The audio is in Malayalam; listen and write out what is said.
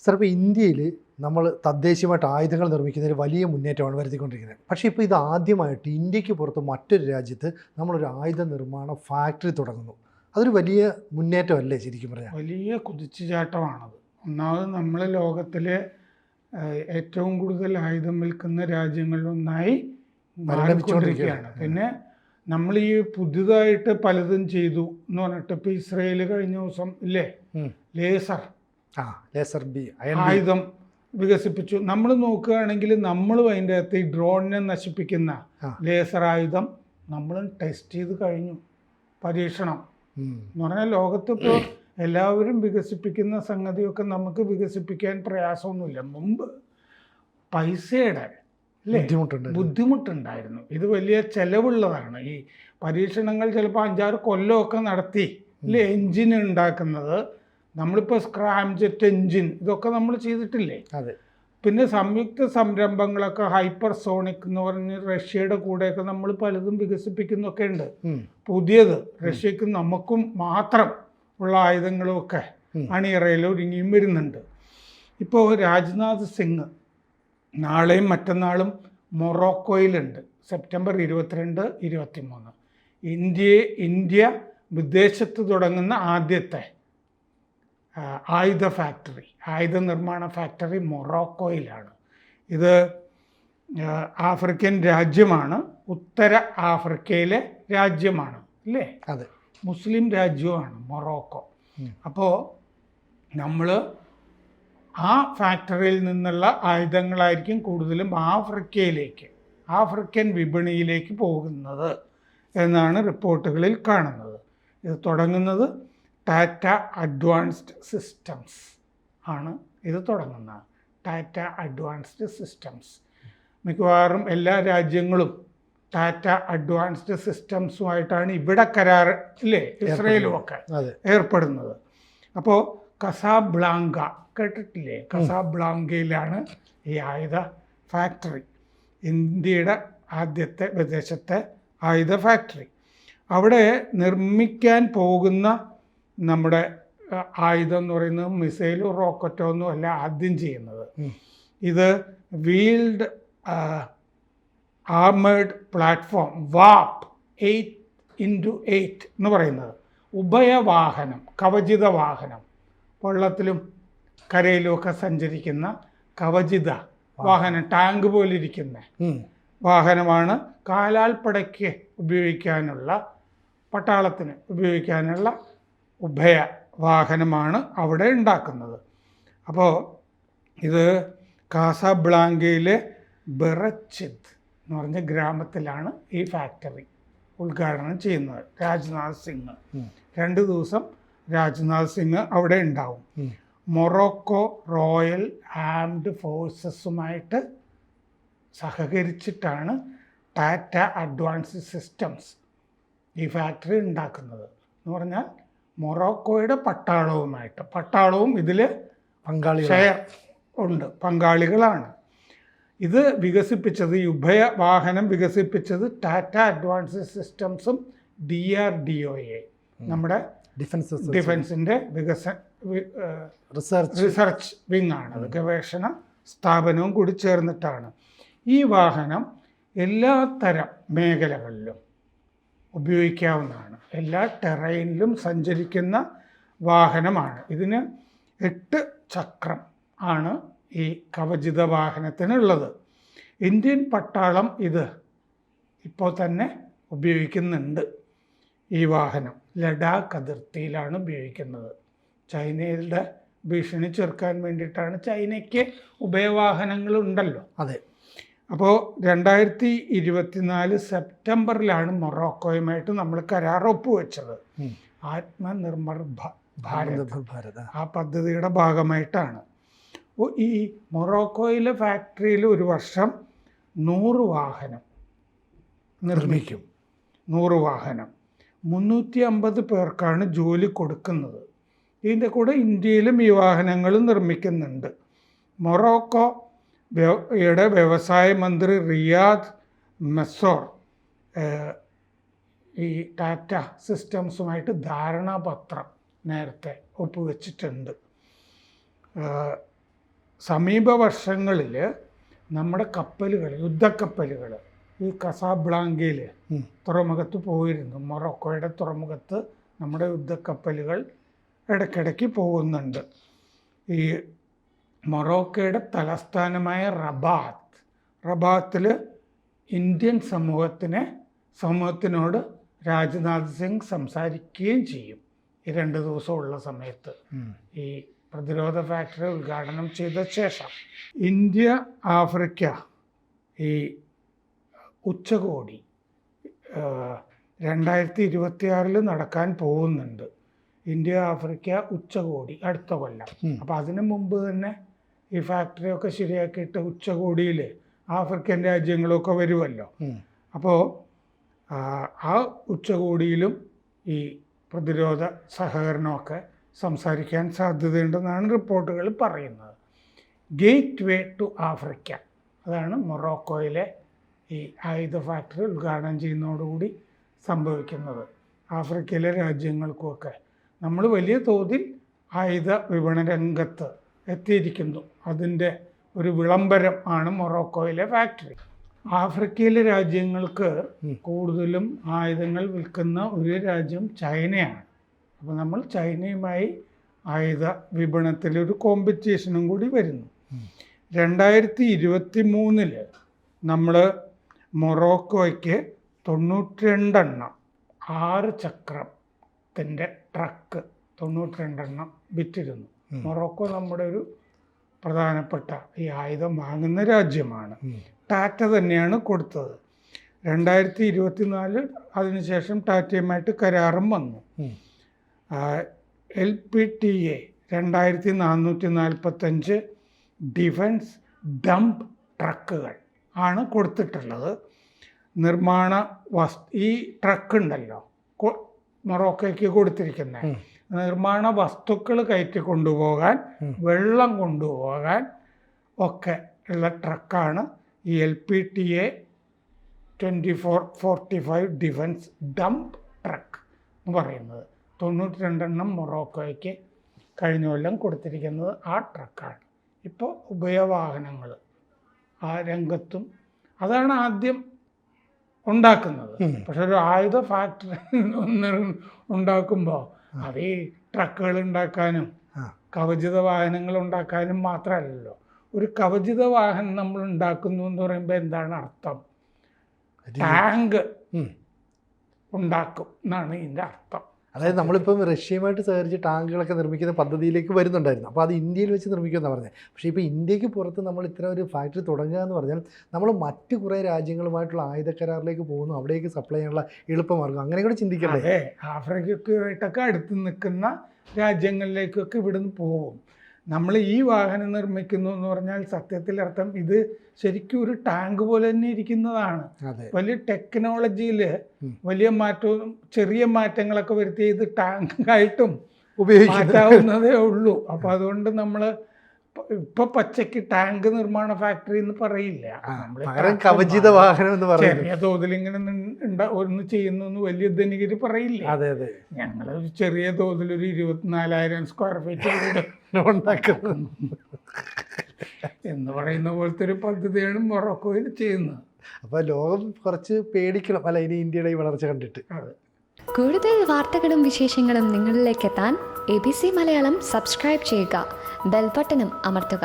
സർ, ഇപ്പോൾ ഇന്ത്യയിൽ നമ്മൾ തദ്ദേശീയമായിട്ട് ആയുധങ്ങൾ നിർമ്മിക്കുന്നതിൽ വലിയ മുന്നേറ്റമാണ് വരുത്തിക്കൊണ്ടിരിക്കുന്നത്. പക്ഷേ ഇപ്പോൾ ഇത് ആദ്യമായിട്ട് ഇന്ത്യക്ക് പുറത്ത് മറ്റൊരു രാജ്യത്ത് നമ്മളൊരു ആയുധ നിർമ്മാണ ഫാക്ടറി തുടങ്ങുന്നു. അതൊരു വലിയ മുന്നേറ്റമല്ലേ ശരിക്കും പറഞ്ഞാൽ? വലിയ കുതിച്ചുചാട്ടമാണത്. ഒന്നാമത് നമ്മൾ ലോകത്തിലെ ഏറ്റവും കൂടുതൽ ആയുധം വിൽക്കുന്ന രാജ്യങ്ങളിലൊന്നായി മാറിക്കൊണ്ടിരിക്കുകയാണ്. പിന്നെ നമ്മൾ ഈ പുതുതായിട്ട് പലതും ചെയ്തു എന്ന് പറഞ്ഞിട്ട് ഇപ്പോൾ ഇസ്രയേൽ കഴിഞ്ഞ ദിവസം ഇല്ലേ ലേസർ ആയുധം വികസിപ്പിച്ചു. നമ്മൾ നോക്കുകയാണെങ്കിൽ നമ്മളും അതിൻ്റെ അകത്ത് ഈ ഡ്രോണിനെ നശിപ്പിക്കുന്ന ലേസർ ആയുധം നമ്മൾ ടെസ്റ്റ് ചെയ്ത് കഴിഞ്ഞു. പരീക്ഷണം എന്ന് പറഞ്ഞാൽ ലോകത്ത് ഇപ്പോൾ എല്ലാവരും വികസിപ്പിക്കുന്ന സംഗതിയൊക്കെ നമുക്ക് വികസിപ്പിക്കാൻ പ്രയാസമൊന്നുമില്ല. മുമ്പ് പൈസയുടെ ബുദ്ധിമുട്ടുണ്ടായിരുന്നു. ഇത് വലിയ ചെലവുള്ളതാണ്. ഈ പരീക്ഷണങ്ങൾ ചിലപ്പോൾ 5-6 കൊല്ലമൊക്കെ നടത്തി അല്ലേ എൻജിൻ ഉണ്ടാക്കുന്നത്. നമ്മളിപ്പോൾ സ്ക്രാം ജെറ്റ് എൻജിൻ ഇതൊക്കെ നമ്മൾ ചെയ്തിട്ടില്ലേ. പിന്നെ സംയുക്ത സംരംഭങ്ങളൊക്കെ ഹൈപ്പർസോണിക് എന്ന് പറഞ്ഞ് റഷ്യയുടെ കൂടെയൊക്കെ നമ്മൾ പലതും വികസിപ്പിക്കുന്നൊക്കെ ഉണ്ട്. പുതിയത് റഷ്യക്കും നമുക്കും മാത്രം ഉള്ള ആയുധങ്ങളുമൊക്കെ അണിയറയിൽ ഒരുങ്ങിയും വരുന്നുണ്ട്. ഇപ്പോൾ രാജ്നാഥ് സിംഗ് നാളെയും മറ്റന്നാളും മൊറോക്കോയിലുണ്ട്. സെപ്റ്റംബർ 22-23 ഇന്ത്യ വിദേശത്ത് തുടങ്ങുന്ന ആദ്യത്തെ ആയുധ നിർമ്മാണ ഫാക്ടറി മൊറോക്കോയിലാണ്. ഇത് ആഫ്രിക്കൻ രാജ്യമാണ്, ഉത്തര ആഫ്രിക്കയിലെ രാജ്യമാണ് അല്ലേ. അതെ, മുസ്ലിം രാജ്യവുമാണ് മൊറോക്കോ. അപ്പോൾ നമ്മൾ ആ ഫാക്ടറിയിൽ നിന്നുള്ള ആയുധങ്ങളായിരിക്കും കൂടുതലും ആഫ്രിക്കൻ വിപണിയിലേക്ക് പോകുന്നത് എന്നാണ് റിപ്പോർട്ടുകളിൽ കാണുന്നത്. ഇത് തുടങ്ങുന്നത് ടാറ്റ അഡ്വാൻസ്ഡ് സിസ്റ്റംസ് ആണ്. ഇത് തുടങ്ങുന്നത് ടാറ്റ അഡ്വാൻസ്ഡ് സിസ്റ്റംസ്. മിക്കവാറും എല്ലാ രാജ്യങ്ങളും ടാറ്റ അഡ്വാൻസ്ഡ് സിസ്റ്റംസുമായിട്ടാണ് ഇവിടെ കരാർ ഇല്ലേ ഇസ്രയേലും ഒക്കെ ഏർപ്പെടുന്നത്. അപ്പോൾ കസാബ്ലാങ്ക കേട്ടിട്ടില്ലേ? കസാബ്ലാങ്കയിലാണ് ഈ ആയുധ ഫാക്ടറി, ഇന്ത്യയുടെ ആദ്യത്തെ വിദേശത്തെ ആയുധ ഫാക്ടറി. അവിടെ നിർമ്മിക്കാൻ പോകുന്ന നമ്മുടെ ആയുധം എന്ന് പറയുന്നത് മിസൈലോ റോക്കറ്റോ ഒന്നും അല്ല ആദ്യം ചെയ്യുന്നത്. ഇത് വീൽഡ് ആർമേഡ് പ്ലാറ്റ്ഫോം വാപ്പ് 8x8 എന്ന് പറയുന്നത് ഉഭയവാഹനം, കവചിത വാഹനം, വെള്ളത്തിലും കരയിലുമൊക്കെ സഞ്ചരിക്കുന്ന കവചിത വാഹനം, ടാങ്ക് പോലിരിക്കുന്ന വാഹനമാണ്. കാലാൾപ്പടയ്ക്ക് ഉപയോഗിക്കാനുള്ള, പട്ടാളത്തിന് ഉപയോഗിക്കാനുള്ള ഉഭയ വാഹനമാണ് അവിടെ ഉണ്ടാക്കുന്നത്. അപ്പോൾ ഇത് കാസാബ്ലാങ്കയിലെ ബെറച്ചിദ് എന്ന് പറഞ്ഞ ഗ്രാമത്തിലാണ് ഈ ഫാക്ടറി ഉദ്ഘാടനം ചെയ്യുന്നത് രാജ്നാഥ് സിംഗ്. 2 ദിവസം രാജ്നാഥ് സിംഗ് അവിടെ ഉണ്ടാവും. മൊറോക്കോ റോയൽ ആംഡ് ഫോഴ്സസുമായിട്ട് സഹകരിച്ചിട്ടാണ് ടാറ്റ അഡ്വാൻസ്ഡ് സിസ്റ്റംസ് ഈ ഫാക്ടറി ഉണ്ടാക്കുന്നത്. എന്ന് പറഞ്ഞാൽ മൊറോക്കോയുടെ പട്ടാളവും ഇതിൽ പങ്കാളികളാണ്. ഇത് വികസിപ്പിച്ചത്, ഈ ഉഭയവാഹനം വികസിപ്പിച്ചത് ടാറ്റ അഡ്വാൻസ്ഡ് സിസ്റ്റംസും DRDOA നമ്മുടെ ഡിഫൻസിൻ്റെ റിസർച്ച് വിങ് ആണ്. അത് ഗവേഷണ സ്ഥാപനവും കൂടി ചേർന്നിട്ടാണ്. ഈ വാഹനം എല്ലാ തരം മേഖലകളിലും ഉപയോഗിക്കാവുന്നതാണ്. എല്ലാ ടെറൈനിലും സഞ്ചരിക്കുന്ന വാഹനമാണ്. ഇതിന് 8 ചക്രം ആണ് ഈ കവചിത വാഹനത്തിനുള്ളത്. ഇന്ത്യൻ പട്ടാളം ഇത് ഇപ്പോൾ തന്നെ ഉപയോഗിക്കുന്നുണ്ട്. ഈ വാഹനം ലഡാക്ക് അതിർത്തിയിലാണ് ഉപയോഗിക്കുന്നത്. ചൈനയുടെ ഭീഷണി ചെറുക്കാൻ വേണ്ടിയിട്ടാണ്. ചൈനയ്ക്ക് ഉഭയവാഹനങ്ങളുണ്ടല്ലോ. അതെ. അപ്പോൾ 2024 സെപ്റ്റംബറിലാണ് മൊറോക്കോയുമായിട്ട് നമ്മൾ കരാർ ഒപ്പുവെച്ചത്. ആത്മനിർഭർ ഭാരത് ആ പദ്ധതിയുടെ ഭാഗമായിട്ടാണ്. ഈ മൊറോക്കോയിലെ ഫാക്ടറിയിൽ ഒരു വർഷം 100 വാഹനം നിർമ്മിക്കും. 100 വാഹനം 350 പേർക്കാണ് ജോലി കൊടുക്കുന്നത്. ഇതിൻ്റെ കൂടെ ഇന്ത്യയിലും ഈ വാഹനങ്ങൾ നിർമ്മിക്കുന്നുണ്ട്. മൊറോക്കോയുടെ വ്യവസായ മന്ത്രി റിയാദ് മെസോർ ഈ ടാറ്റ സമീപ വർഷങ്ങളിൽ നമ്മുടെ കപ്പലുകൾ, യുദ്ധക്കപ്പലുകൾ ഈ കസാബ്ലാങ്കയിൽ തുറമുഖത്ത് പോയിരുന്നു. മൊറോക്കോയുടെ തുറമുഖത്ത് നമ്മുടെ യുദ്ധക്കപ്പലുകൾ ഇടയ്ക്കിടയ്ക്ക് പോകുന്നുണ്ട്. ഈ മൊറോക്കോയുടെ തലസ്ഥാനമായ റബാത്തിൽ ഇന്ത്യൻ സമൂഹത്തിനോട് രാജ്നാഥ് സിംഗ് സംസാരിക്കുകയും ചെയ്യും ഈ 2 ദിവസമുള്ള സമയത്ത്, ഈ പ്രതിരോധ ഫാക്ടറി ഉദ്ഘാടനം ചെയ്ത ശേഷം. ഇന്ത്യ ആഫ്രിക്ക ഈ ഉച്ചകോടി 2026 നടക്കാൻ പോകുന്നുണ്ട്. ഇന്ത്യ ആഫ്രിക്ക ഉച്ചകോടി അടുത്ത കൊല്ലം. അപ്പോൾ അതിനു മുമ്പ് തന്നെ ഈ ഫാക്ടറിയൊക്കെ ശരിയാക്കിയിട്ട് ഉച്ചകോടിയിൽ ആഫ്രിക്കൻ രാജ്യങ്ങളൊക്കെ വരുമല്ലോ. അപ്പോൾ ആ ഉച്ചകോടിയിലും ഈ പ്രതിരോധ സഹകരണമൊക്കെ സംസാരിക്കാൻ സാധ്യതയുണ്ടെന്നാണ് റിപ്പോർട്ടുകൾ പറയുന്നത്. ഗേറ്റ് വേ ടു ആഫ്രിക്ക, അതാണ് മൊറോക്കോയിലെ ഈ ആയുധ ഫാക്ടറി ഉദ്ഘാടനം ചെയ്യുന്നതോടുകൂടി സംഭവിക്കുന്നത്. ആഫ്രിക്കയിലെ രാജ്യങ്ങൾക്കുമൊക്കെ നമ്മൾ വലിയ തോതിൽ ആയുധ വിപണന രംഗത്ത് എത്തിയിരിക്കുന്നു. അതിൻ്റെ ഒരു വിളംബരം ആണ് മൊറോക്കോയിലെ ഫാക്ടറി. ആഫ്രിക്കയിലെ രാജ്യങ്ങൾക്ക് കൂടുതലും ആയുധങ്ങൾ വിൽക്കുന്ന ഒരു രാജ്യം ചൈനയാണ്. അപ്പോൾ നമ്മൾ ചൈനയുമായി ആയുധ വിപണനത്തിലൊരു കോമ്പറ്റീഷനും കൂടി വരുന്നു. 2023 നമ്മൾ മൊറോക്കോയ്ക്ക് 92 എണ്ണം 6 ചക്രത്തിൻ്റെ ട്രക്ക് 92 എണ്ണം വിറ്റിരുന്നു. മൊറോക്കോ നമ്മുടെ ഒരു പ്രധാനപ്പെട്ട ഈ ആയുധം വാങ്ങുന്ന രാജ്യമാണ്. ടാറ്റ തന്നെയാണ് കൊടുത്തത്. 2024 അതിനുശേഷം ടാറ്റയുമായിട്ട് കരാറും വന്നു. LPTA 2445 ഡിഫൻസ് ഡംപ് ട്രക്കുകൾ ആണ് കൊടുത്തിട്ടുള്ളത്. ഈ ട്രക്ക് ഉണ്ടല്ലോ മൊറോക്കോയ്ക്ക് കൊടുത്തിരിക്കുന്നത്, നിർമ്മാണ വസ്തുക്കൾ കയറ്റി കൊണ്ടുപോകാൻ, വെള്ളം കൊണ്ടുപോകാൻ ഒക്കെ ഉള്ള ട്രക്കാണ് ഈ LPTA 2445 ഡിഫൻസ് ഡംപ് ട്രക്ക് എന്ന് പറയുന്നത്. 92 എണ്ണം മൊറോക്കോയ്ക്ക് കഴിഞ്ഞ കൊല്ലം കൊടുത്തിരിക്കുന്നത് ആ ട്രക്കാണ്. ഇപ്പോൾ ഉഭയവാഹനങ്ങൾ ആ രംഗത്തും അതാണ് ആദ്യം ഉണ്ടാക്കുന്നത്. പക്ഷെ ഒരു ആയുധ ഫാക്ടറി ഉണ്ടാക്കുമ്പോൾ അത് ഈ ട്രക്കുകൾ ഉണ്ടാക്കാനും കവചിത വാഹനങ്ങൾ ഉണ്ടാക്കാനും മാത്രമല്ലല്ലോ. ഒരു കവചിത വാഹനം നമ്മൾ ഉണ്ടാക്കുന്നു എന്ന് പറയുമ്പോൾ എന്താണ് അർത്ഥം? ടാങ്ക് ഉണ്ടാക്കും എന്നാണ് ഇതിൻ്റെ അർത്ഥം. അതായത് നമ്മളിപ്പം റഷ്യയുമായിട്ട് സഹകരിച്ച് ടാങ്കുകളൊക്കെ നിർമ്മിക്കുന്ന പദ്ധതിയിലേക്ക് വരുന്നുണ്ടായിരുന്നു. അപ്പോൾ അത് ഇന്ത്യയിൽ വെച്ച് നിർമ്മിക്കുമെന്നാണ് പറഞ്ഞത്. പക്ഷേ ഇപ്പോൾ ഇന്ത്യക്ക് പുറത്ത് നമ്മൾ ഇത്തരം ഒരു ഫാക്ടറി തുടങ്ങുക എന്ന് പറഞ്ഞാൽ നമ്മൾ മറ്റ് കുറേ രാജ്യങ്ങളുമായിട്ടുള്ള ആയുധ കരാറിലേക്ക് പോകുന്നു, അവിടേക്ക് സപ്ലൈ ചെയ്യാനുള്ള എളുപ്പമാർഗ്ഗം അങ്ങനെ കൂടെ ചിന്തിക്കണ്ടേ? അതെ, ആഫ്രിക്കയുമായിട്ടൊക്കെ അടുത്ത് നിൽക്കുന്ന രാജ്യങ്ങളിലേക്കൊക്കെ ഇവിടുന്ന് പോകും. നമ്മൾ ഈ വാഹനം നിർമ്മിക്കുന്നു എന്ന് പറഞ്ഞാൽ സത്യത്തിലർത്ഥം ഇത് ശരിക്കും ഒരു ടാങ്ക് പോലെ തന്നെ ഇരിക്കുന്നതാണ്. വലിയ ടെക്നോളജിയിൽ വലിയ മാറ്റവും ചെറിയ മാറ്റങ്ങളൊക്കെ വരുത്തി ഇത് ടാങ്കായിട്ടും മാറ്റാവുന്നതേ ഉള്ളൂ. അപ്പോൾ അതുകൊണ്ട് നമ്മൾ ഇപ്പൊ പച്ചക്ക് ടാങ്ക് നിർമ്മാണ ഫാക്ടറി എന്ന് പറയില്ല, കവചിത വാഹനം എന്ന് പറയും. ചെറിയ തോതിൽ ഇങ്ങനെ ഒന്ന് ചെയ്യുന്നു വലിയ ധനികര് പറയില്ല. ഞങ്ങളൊരു ചെറിയ തോതിൽ ഒരു 24,000 സ്ക്വയർ ഫീറ്റ് ഉണ്ടാക്കുന്നു എന്ന് പറയുന്ന പോലത്തെ ഒരു പദ്ധതിയാണ് മൊറോക്കോയിൽ ചെയ്യുന്നത്. അപ്പോൾ ലോകം കുറച്ച് പേടിക്കണം അല്ല ഇനി ഇന്ത്യയുടെ ഈ വളർച്ച കണ്ടിട്ട്. അതെ, കൂടുതൽ വാർത്തകളും വിശേഷങ്ങളും നിങ്ങളിലേക്ക് എത്താൻ ABC മലയാളം സബ്സ്ക്രൈബ് ചെയ്യുക, ബെൽ ബട്ടണും അമർത്തുക.